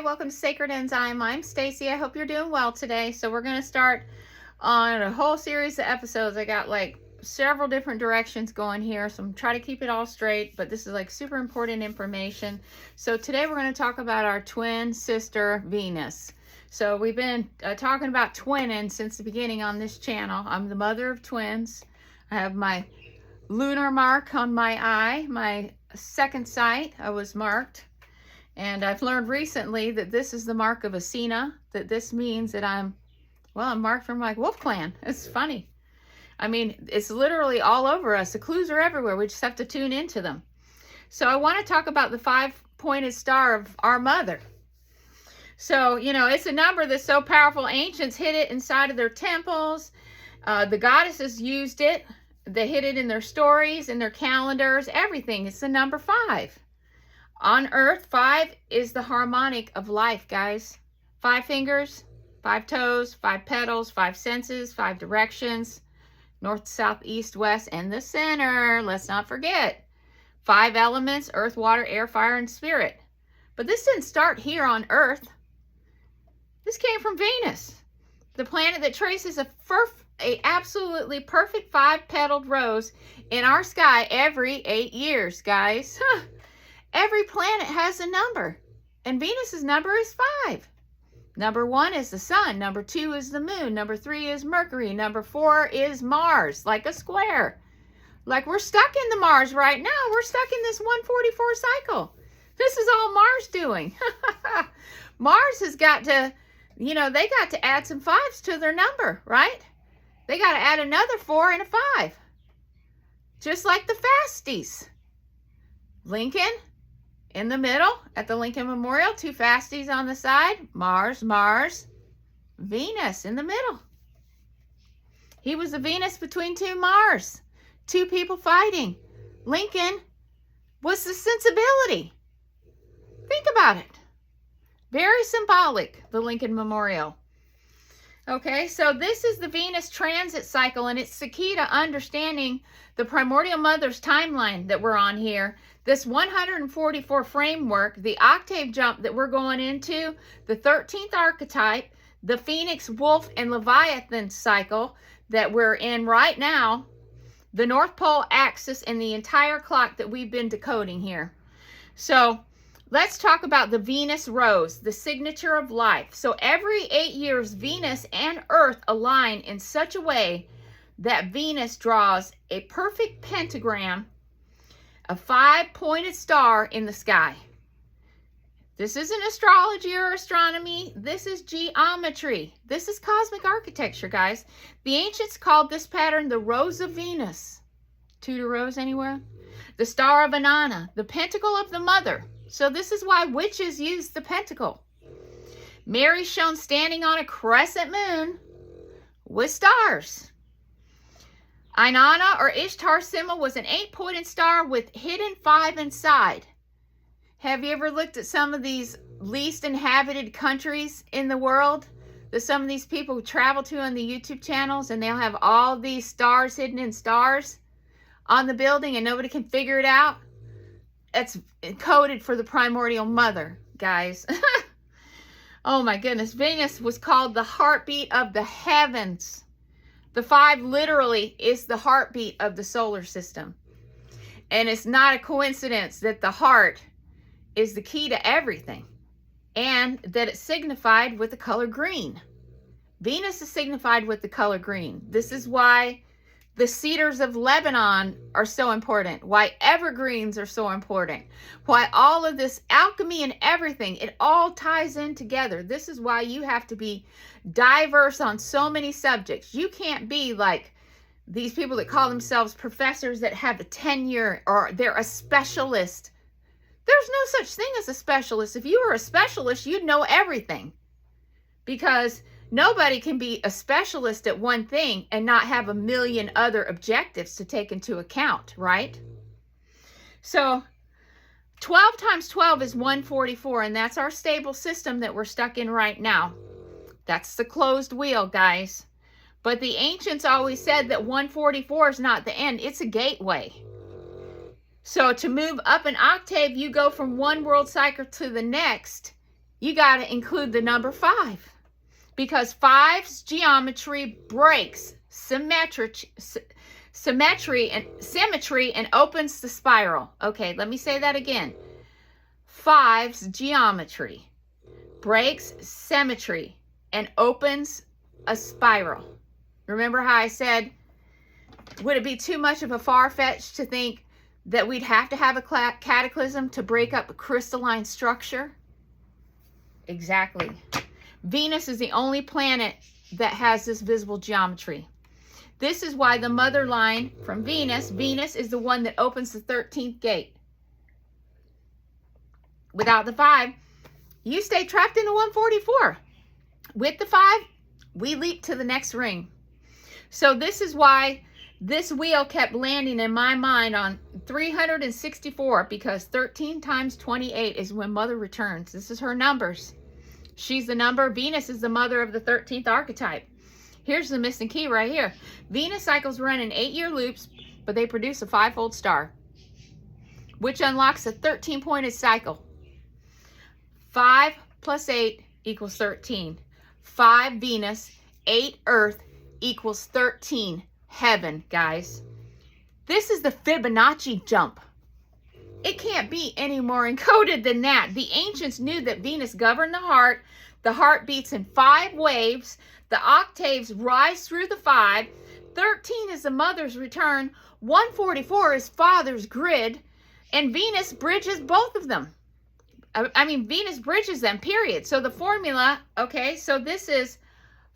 welcome to Sacred Enzyme. I'm Stacy. I hope you're doing well today. So we're going to start on a whole series of episodes. I got like several different directions going here, so I'm trying to keep it all straight, but this is like super important information. So today we're going to talk about our twin sister Venus. So we've been talking about twinning since the beginning on this channel. I'm the mother of twins. I have my lunar mark on my eye, my second sight. I was marked. And I've learned recently that this is the mark of Asina, that this means that I'm marked from my wolf clan. It's funny. I mean, it's literally all over us. The clues are everywhere. We just have to tune into them. So I want to talk about the five-pointed star of our mother. So, you know, it's a number that's so powerful. Ancients hid it inside of their temples. The goddesses used it. They hid it in their stories, in their calendars, everything. It's the number 5. On Earth, 5 is the harmonic of life, guys. 5 fingers, 5 toes, 5 petals, 5 senses, 5 directions, north, south, east, west, and the center. Let's not forget. 5 elements, earth, water, air, fire, and spirit. But this didn't start here on Earth. This came from Venus, the planet that traces a absolutely perfect 5-petaled rose in our sky every 8 years, guys. Every planet has a number, and Venus's number is 5. Number 1 is the sun. Number 2 is the moon. Number 3 is Mercury. Number 4 is Mars, like a square. Like we're stuck in the Mars right now. We're stuck in this 144 cycle. This is all Mars doing. Mars has got to, you know, they got to add some 5s to their number, right? They got to add another 4 and a 5. Just like the fasties. Lincoln in the middle at the Lincoln Memorial, 2 fasties on the side, Mars, Mars, Venus in the middle. He was a Venus between 2 Mars, 2 people fighting. Lincoln was the sensibility. Think about it. Very symbolic, the Lincoln Memorial. Okay, so this is the Venus transit cycle, and it's the key to understanding the Primordial Mother's timeline that we're on here. This 144 framework, the octave jump that we're going into, the 13th archetype, the Phoenix Wolf and Leviathan cycle that we're in right now, the North Pole axis, and the entire clock that we've been decoding here. So let's talk about the Venus rose, the signature of life. So every 8 years, Venus and Earth align in such a way that Venus draws a perfect pentagram, a 5-pointed star in the sky. This isn't astrology or astronomy. This is geometry. This is cosmic architecture, guys. The ancients called this pattern the Rose of Venus. Tudor rose anywhere? The Star of Inanna, the pentacle of the mother. So this is why witches use the pentacle. Mary's shown standing on a crescent moon with stars. Inanna or Ishtar's symbol was an 8-pointed star with hidden 5 inside. Have you ever looked at some of these least inhabited countries in the world that some of these people travel to on the YouTube channels, and they'll have all these stars hidden in stars on the building and nobody can figure it out? It's coded for the Primordial Mother, guys. Oh my goodness. Venus was called the heartbeat of the heavens. The 5 literally is the heartbeat of the solar system. And it's not a coincidence that the heart is the key to everything, and that it's signified with the color green. Venus is signified with the color green. This is why the cedars of Lebanon are so important, why evergreens are so important, why all of this alchemy and everything, it all ties in together. This is why you have to be diverse on so many subjects. You can't be like these people that call themselves professors that have a tenure, or they're a specialist. There's no such thing as a specialist. If you were a specialist, you'd know everything, because nobody can be a specialist at one thing and not have a million other objectives to take into account, right? So 12 times 12 is 144, and that's our stable system that we're stuck in right now. That's the closed wheel, guys. But the ancients always said that 144 is not the end. It's a gateway. So to move up an octave, you go from one world cycle to the next you got to include the number 5. Because 5's geometry breaks symmetry and opens the spiral. Okay, let me say that again. 5's geometry breaks symmetry and opens a spiral. Remember how I said, would it be too much of a far-fetched to think that we'd have to have a cataclysm to break up a crystalline structure? Exactly. Venus is the only planet that has this visible geometry. This is why the mother line from Venus is the one that opens the 13th gate. Without the 5, you stay trapped in the 144. With the 5, we leap to the next ring. So this is why this wheel kept landing in my mind on 364, because 13 times 28 is when Mother returns. This is her numbers. She's the number. Venus is the mother of the 13th archetype. Here's the missing key right here. Venus cycles run in 8-year loops, but they produce a 5-fold star, which unlocks a 13-pointed cycle. 5 plus 8 equals 13. 5 Venus, 8 Earth equals 13 heaven, guys. This is the Fibonacci jump. It can't be any more encoded than that. The ancients knew that Venus governed the heart. The heart beats in 5 waves. The octaves rise through the 5. 13 is the mother's return. 144 is father's grid. And Venus bridges both of them. I mean, Venus bridges them, period. So the formula, okay, so this is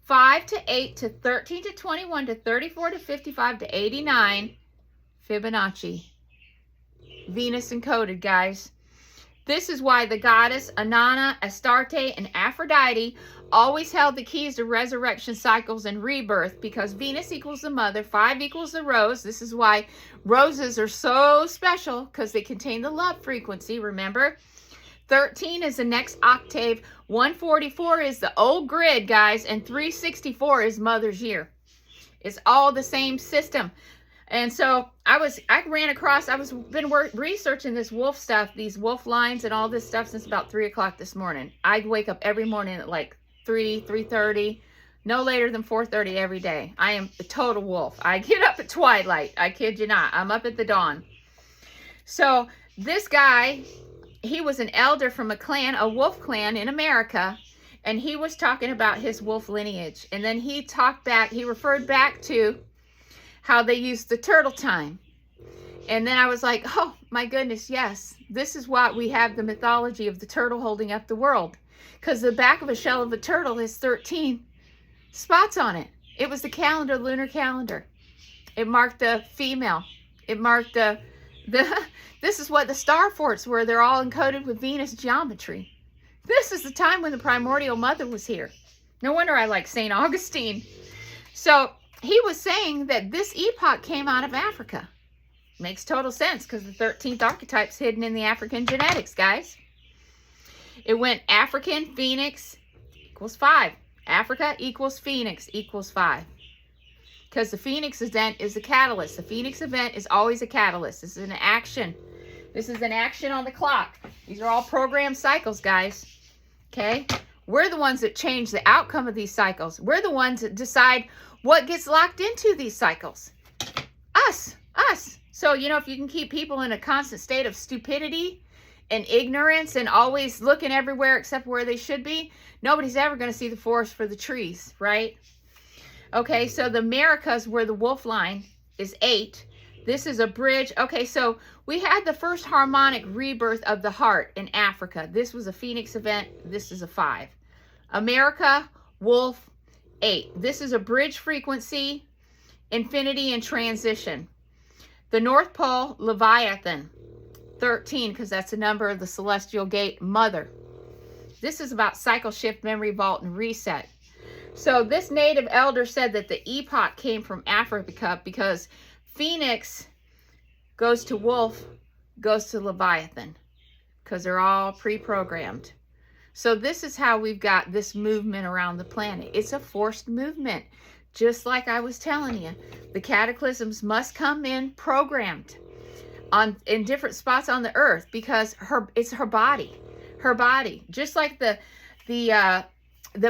5 to 8 to 13 to 21 to 34 to 55 to 89. Fibonacci. Venus encoded, guys. This is why the goddess Inanna, Astarte, and Aphrodite always held the keys to resurrection cycles and rebirth, because Venus equals the mother, 5 equals the rose. This is why roses are so special, because they contain the love frequency, remember? 13 is the next octave. 144 is the old grid, guys, and 364 is Mother's year. It's all the same system. And so I ran across, been researching this wolf stuff, these wolf lines and all this stuff since about 3 o'clock this morning. I'd wake up every morning at like 3:30, no later than 4:30 every day. I am a total wolf. I get up at twilight. I kid you not. I'm up at the dawn. So this guy, he was an elder from a clan, a wolf clan in America, and he was talking about his wolf lineage. And then he referred back to how they used the turtle time. And then I was like, oh my goodness, yes. This is why we have the mythology of the turtle holding up the world. Because the back of a shell of a turtle has 13 spots on it. It was the calendar, lunar calendar. It marked the female. It marked this is what the star forts were. They're all encoded with Venus geometry. This is the time when the Primordial Mother was here. No wonder I like St. Augustine. So he was saying that this epoch came out of Africa. Makes total sense, because the 13th archetype's hidden in the African genetics, guys. It went African, Phoenix equals 5. Africa equals Phoenix equals 5. Because the Phoenix event is the catalyst. The Phoenix event is always a catalyst. This is an action. This is an action on the clock. These are all programmed cycles, guys. Okay? We're the ones that change the outcome of these cycles. We're the ones that decide what gets locked into these cycles. Us. So, you know, if you can keep people in a constant state of stupidity and ignorance and always looking everywhere except where they should be, nobody's ever going to see the forest for the trees, right? Okay, so the Americas, where the wolf line is 8. This is a bridge. Okay, so we had the first harmonic rebirth of the heart in Africa. This was a Phoenix event. This is a 5. America, wolf, 8. This is a bridge frequency, infinity, and transition. The North Pole, Leviathan, 13, because that's the number of the celestial gate, Mother. This is about cycle shift, memory vault, and reset. So this native elder said that the epoch came from Africa, because Phoenix goes to wolf, goes to Leviathan, because they're all pre-programmed. So this is how we've got this movement around the planet. It's a forced movement. Just like I was telling you, the cataclysms must come in programmed in different spots on the earth, because it's her body. her body, just like the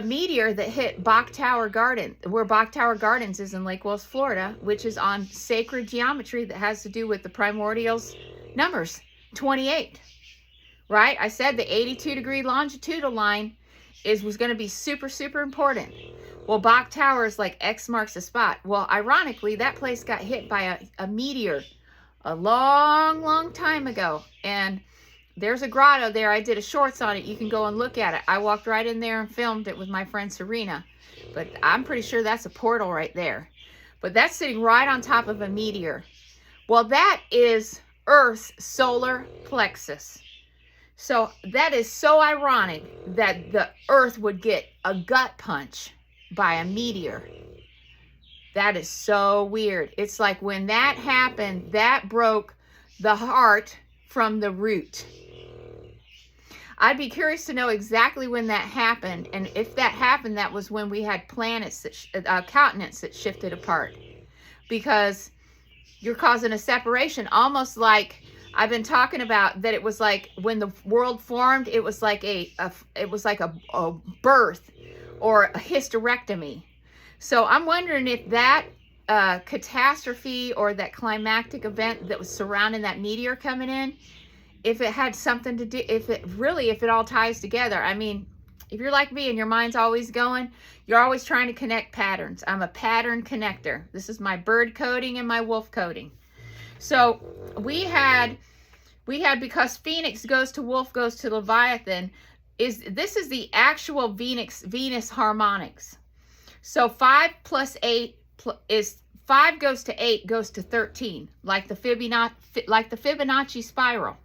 meteor that hit Bach Tower Garden, where Bach Tower Gardens is in Lake Wales, Florida, which is on sacred geometry that has to do with the primordials numbers, 28, right? I said the 82-degree longitudinal line was going to be super, super important. Well, Bach Tower is like X marks the spot. Well, ironically, that place got hit by a meteor a long, long time ago. And there's a grotto there. I did a shorts on it. You can go and look at it. I walked right in there and filmed it with my friend Serena. But I'm pretty sure that's a portal right there. But that's sitting right on top of a meteor. Well, that is Earth's solar plexus. So that is so ironic that the Earth would get a gut punch by a meteor. That is so weird. It's like when that happened, that broke the heart from the root. I'd be curious to know exactly when that happened, and if that happened, that was when we had planets that continents that shifted apart, because you're causing a separation, almost like I've been talking about, that it was like when the world formed, it was like a birth or a hysterectomy. So I'm wondering if that catastrophe or that climactic event that was surrounding that meteor coming in, if it had something to do, if it all ties together. I mean, if you're like me and your mind's always going, you're always trying to connect patterns. I'm a pattern connector. This is my bird coding and my wolf coding. So we had, because Phoenix goes to Wolf goes to Leviathan, this is the actual Venus harmonics. So 5 plus 8 is 5 goes to 8 goes to 13, like the Fibonacci spiral.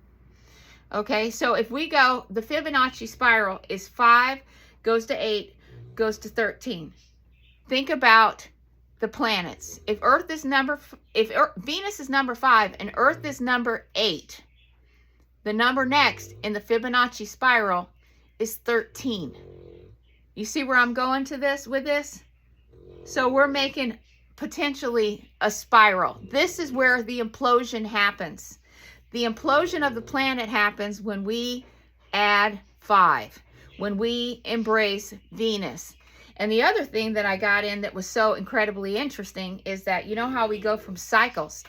Okay, so if we go, the Fibonacci spiral is 5 goes to 8 goes to 13. Think about the planets. If Venus is number 5 and Earth is number 8, the number next in the Fibonacci spiral is 13. You see where I'm going to this with this? So we're making potentially a spiral. This is where the implosion happens. The implosion of the planet happens when we add 5, when we embrace Venus. And the other thing that I got in that was so incredibly interesting is that, you know how we go from cycles?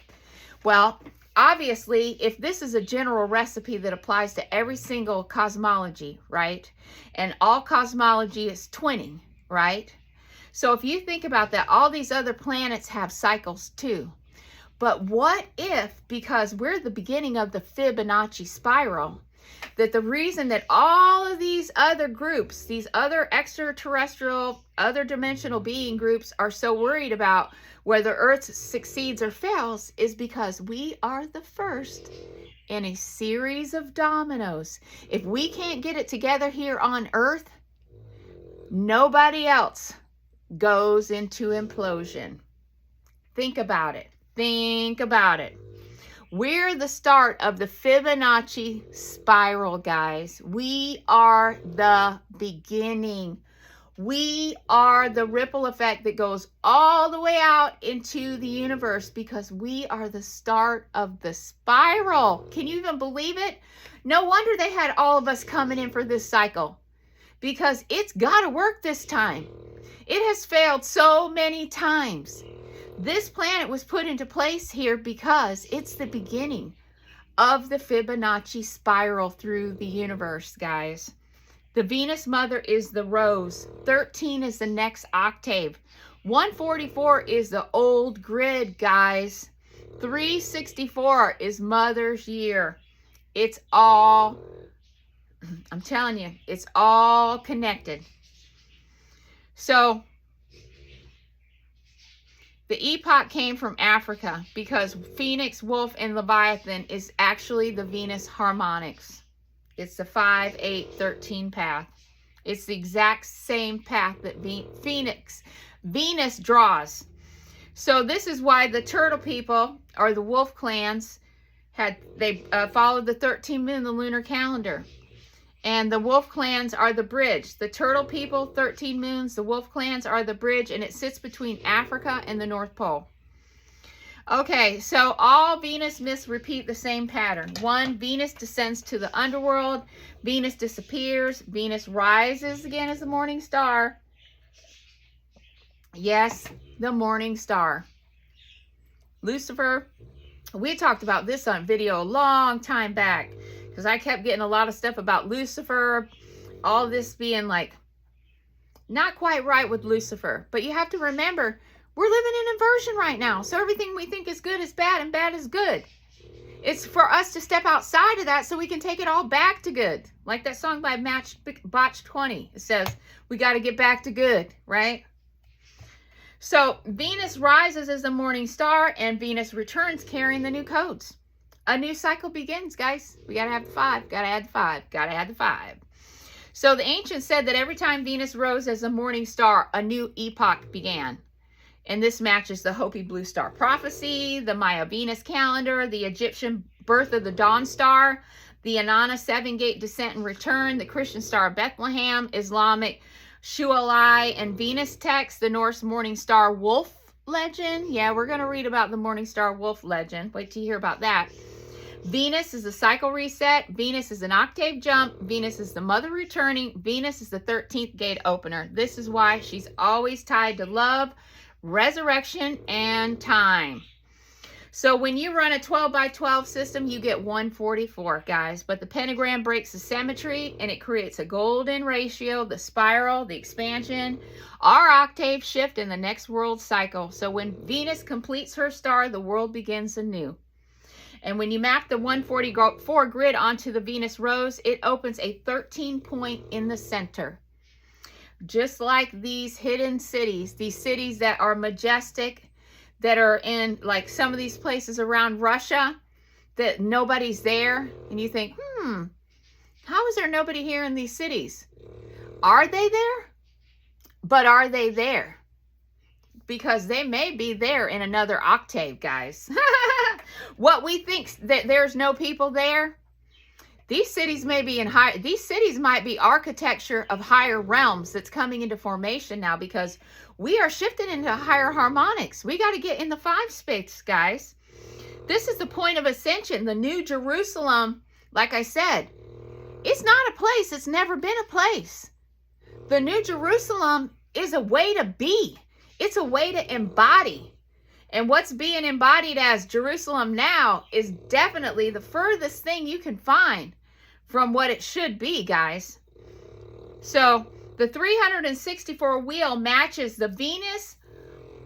Well, obviously, if this is a general recipe that applies to every single cosmology, right? And all cosmology is twinning, right? So if you think about that, all these other planets have cycles too. But what if, because we're the beginning of the Fibonacci spiral, that the reason that all of these other groups, these other extraterrestrial, other dimensional being groups are so worried about whether Earth succeeds or fails is because we are the first in a series of dominoes. If we can't get it together here on Earth, nobody else goes into implosion. Think about it. Think about it. We're the start of the Fibonacci spiral, guys. We are the beginning. We are the ripple effect that goes all the way out into the universe because we are the start of the spiral. Can you even believe it? No wonder they had all of us coming in for this cycle, because it's got to work this time. It has failed so many times. This planet was put into place here because it's the beginning of the Fibonacci spiral through the universe, guys. The Venus Mother is the rose. 13 is the next octave. 144 is the old grid, guys. 364 is Mother's year. It's all, I'm telling you, it's all connected. So the epoch came from Africa because Phoenix, Wolf, and Leviathan is actually the Venus harmonics. It's the 5, 8, 13 path. It's the exact same path that Venus draws. So this is why the turtle people, or the wolf clans, followed the 13 moon, the lunar calendar. And the wolf clans are the bridge. The turtle people, 13 moons, the wolf clans are the bridge, and it sits between Africa and the North Pole. Okay, so all Venus myths repeat the same pattern. 1, Venus descends to the underworld. Venus disappears. Venus rises again as the morning star. Yes, the morning star. Lucifer. We talked about this on video a long time back because I kept getting a lot of stuff about Lucifer. All this being like not quite right with Lucifer. But you have to remember, we're living in inversion right now. So everything we think is good is bad and bad is good. It's for us to step outside of that so we can take it all back to good. Like that song by Botch 20. It says, we got to get back to good, right? So Venus rises as the morning star and Venus returns carrying the new codes. A new cycle begins, guys. We got to have the 5. Got to add the 5. Got to add the 5. So the ancients said that every time Venus rose as a morning star, a new epoch began. And this matches the Hopi Blue Star prophecy, the Maya Venus calendar, the Egyptian birth of the dawn star, the Inanna 7-gate descent and return, the Christian star of Bethlehem, Islamic Shu'alai and Venus text, the Norse morning star wolf legend. Yeah, we're going to read about the morning star wolf legend. Wait till you hear about that. Venus is a cycle reset. Venus is an octave jump. Venus is the mother returning. Venus is the 13th gate opener. This is why she's always tied to love, resurrection, and time. So when you run a 12 by 12 system, you get 144, guys. But the pentagram breaks the symmetry and it creates a golden ratio, the spiral, the expansion, our octave shift in the next world cycle. So when Venus completes her star, the world begins anew. And when you map the 144 grid onto the Venus rose, it opens a 13 point in the center. Just like these hidden cities, these cities that are majestic, that are in like some of these places around Russia that nobody's there. And you think, how is there nobody here in these cities? Are they there? But are they there? Because they may be there in another octave, guys. What we think that there's no people there, these cities may be in high, these cities might be architecture of higher realms that's coming into formation now because we are shifting into higher harmonics. We got to get in the 5 space, guys. This is the point of ascension. The New Jerusalem, like I said, it's not a place. It's never been a place. The New Jerusalem is a way to be. It's a way to embody. And what's being embodied as Jerusalem now is definitely the furthest thing you can find from what it should be, guys. So the 364 wheel matches the Venus,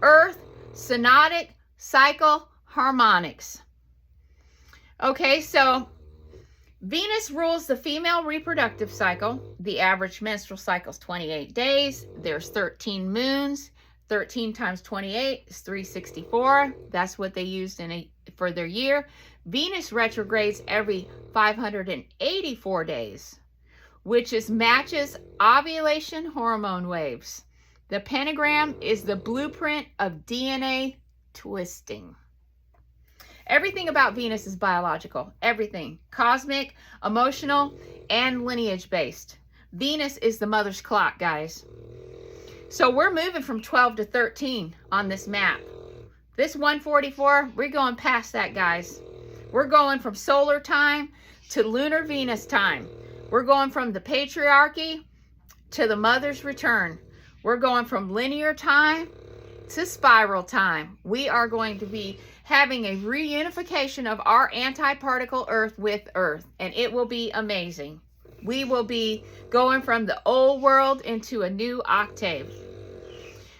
Earth, synodic, cycle, harmonics. Okay, so Venus rules the female reproductive cycle. The average menstrual cycle is 28 days. There's 13 moons. 13 times 28 is 364. That's what they used for their year. Venus retrogrades every 584 days, which matches ovulation hormone waves. The pentagram is the blueprint of DNA twisting. Everything about Venus is biological. Everything. Cosmic, emotional, and lineage based. Venus is the mother's clock, guys. So we're moving from 12 to 13 on this map. This 144, we're going past that, guys. We're going from solar time to lunar Venus time. We're going from the patriarchy to the mother's return. We're going from linear time to spiral time. We are going to be having a reunification of our anti-particle Earth with Earth, and it will be amazing. We will be going from the old world into a new octave.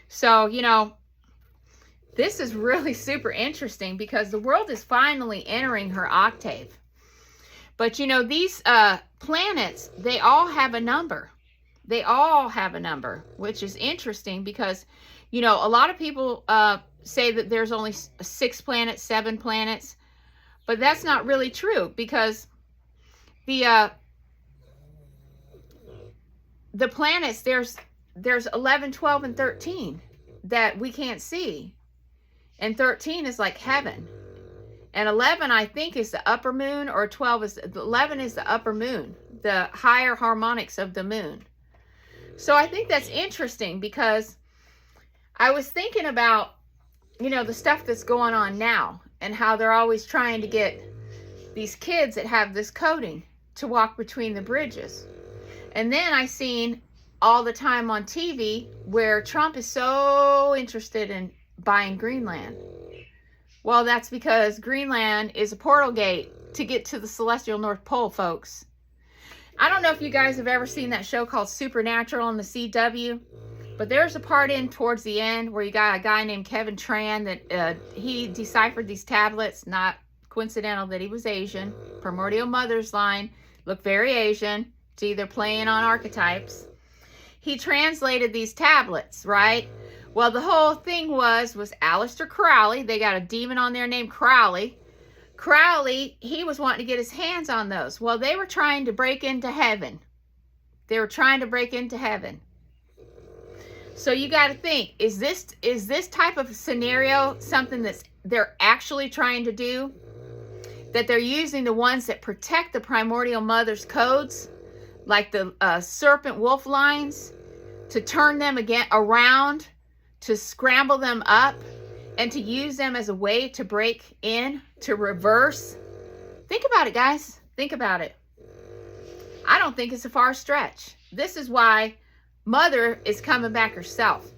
So, you know, this is really super interesting because the world is finally entering her octave. But, you know, these planets, they all have a number. They all have a number, which is interesting because, you know, a lot of people say that there's only 6 planets, 7 planets. But that's not really true because the planets, there's 11, 12, and 13 that we can't see. And 13 is like heaven. And 11, I think, is the upper moon, or 12 is, 11 is the upper moon, the higher harmonics of the moon. So I think that's interesting because I was thinking about you know, the stuff that's going on now and how they're always trying to get these kids that have this coding to walk between the bridges. And then I seen all the time on TV where Trump is so interested in buying Greenland. Well, that's because Greenland is a portal gate to get to the celestial North Pole, folks. I don't know if you guys have ever seen that show called Supernatural on the CW, but there's a part in towards the end where you got a guy named Kevin Tran that he deciphered these tablets. Not coincidental that he was Asian. Primordial Mother's line looked very Asian. It's either playing on archetypes. He translated these tablets, right? Well, the whole thing was Aleister Crowley. They got a demon on there named Crowley. Crowley, he was wanting to get his hands on those. Well, they were trying to break into heaven. They were trying to break into heaven. So you got to think, is this type of scenario something that they're actually trying to do? That they're using the ones that protect the Primordial Mother's codes, like the serpent wolf lines, to turn them again around, to scramble them up, and to use them as a way to break in, to reverse. Think about it, guys. Think about it. I don't think it's a far stretch. This is why Mother is coming back herself,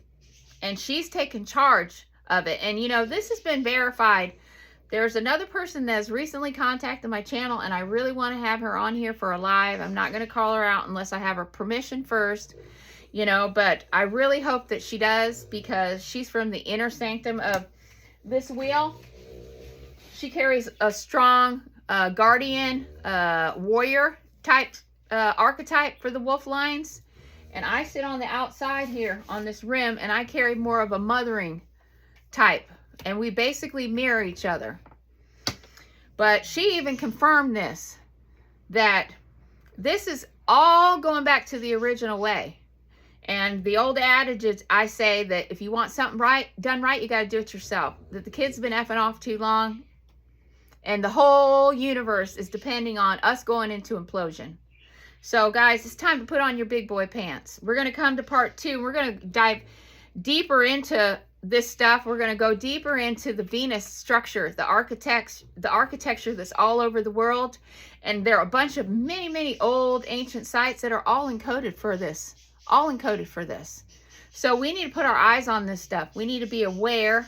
and she's taking charge of it. And you know, this has been verified. There's another person that has recently contacted my channel, and I really want to have her on here for a live. I'm not going to call her out unless I have her permission first, you know, but I really hope that she does, because she's from the inner sanctum of this wheel. She carries a strong guardian, warrior type archetype for the wolf lines. And I sit on the outside here on this rim, and I carry more of a mothering type. And we basically mirror each other. But she even confirmed this, that this is all going back to the original way. And the old adage is, I say that if you want something done right, you got to do it yourself. That the kids have been effing off too long. And the whole universe is depending on us going into implosion. So guys, it's time to put on your big boy pants. We're going to come to part 2. We're going to dive deeper into this stuff. We're going to go deeper into the Venus structure, the architecture that's all over the world. And there are a bunch of many old ancient sites that are all encoded for this. All encoded for this. So we need to put our eyes on this stuff. We need to be aware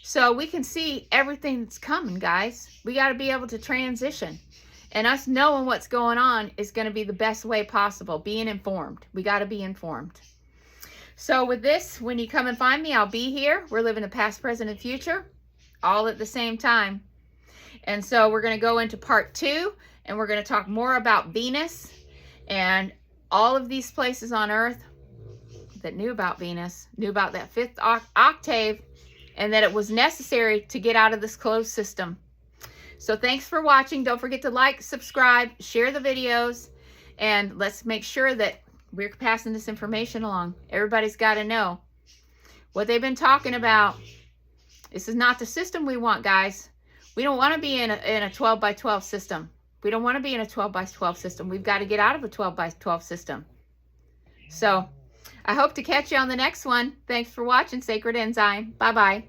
so we can see everything that's coming, guys. We got to be able to transition. And us knowing what's going on is going to be the best way possible. Being informed. We got to be informed. So with this, when you come and find me, I'll be here. We're living the past, present, and future all at the same time. And so we're going to go into part 2, and we're going to talk more about Venus and all of these places on Earth that knew about Venus, knew about that 5th octave, and that it was necessary to get out of this closed system. So thanks for watching. Don't forget to like, subscribe, share the videos, and let's make sure that we're passing this information along. Everybody's got to know what they've been talking about. This is not the system we want, guys. We don't want to be in a 12 by 12 system. We don't want to be in a 12 by 12 system. We've got to get out of a 12 by 12 system. So I hope to catch you on the next one. Thanks for watching, Sacred Enzyme. Bye-bye.